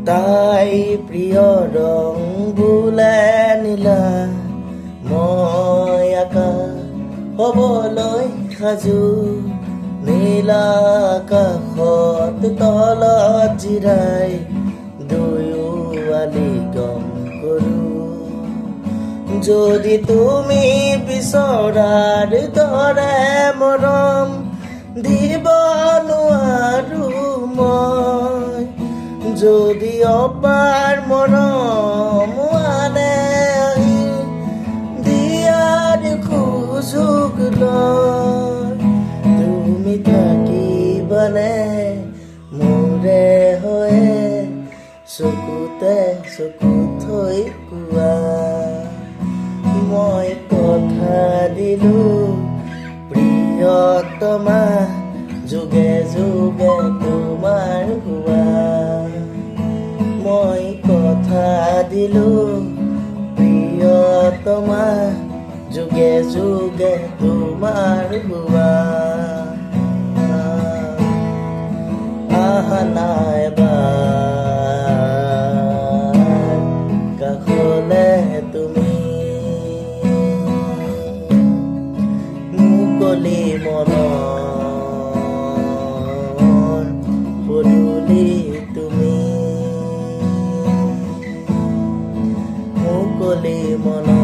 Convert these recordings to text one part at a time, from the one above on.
তাই প্ৰিয় ৰং বোলে নীলা মই আকাশ হ'বলৈ সাজু নীলা আকাশত তলত জিৰাই দুয়ো আলি গম কৰোঁ যদি তুমি বিচৰাৰ দৰে মৰম দিব নোৱাৰো মই যদি অপাৰ মৰম আনে আহি দিয়াৰ সুযোগ লয় তুমি থাকিবানে মোৰে হৈয়ে চকুতে চকু থৈ কোৱা মই কথা দিলোঁ প্ৰিয়তমা যুগে যুগে তোমাৰ হোৱা মই কথা দিলোঁ প্ৰিয়তমা যুগে যুগে তোমাৰ হোৱা আহা না এবাৰ কাষলে তুমি মুকলি মনৰ পদূলি তুমি মুকলি মনৰ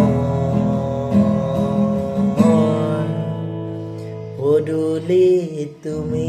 পদূলি তুমি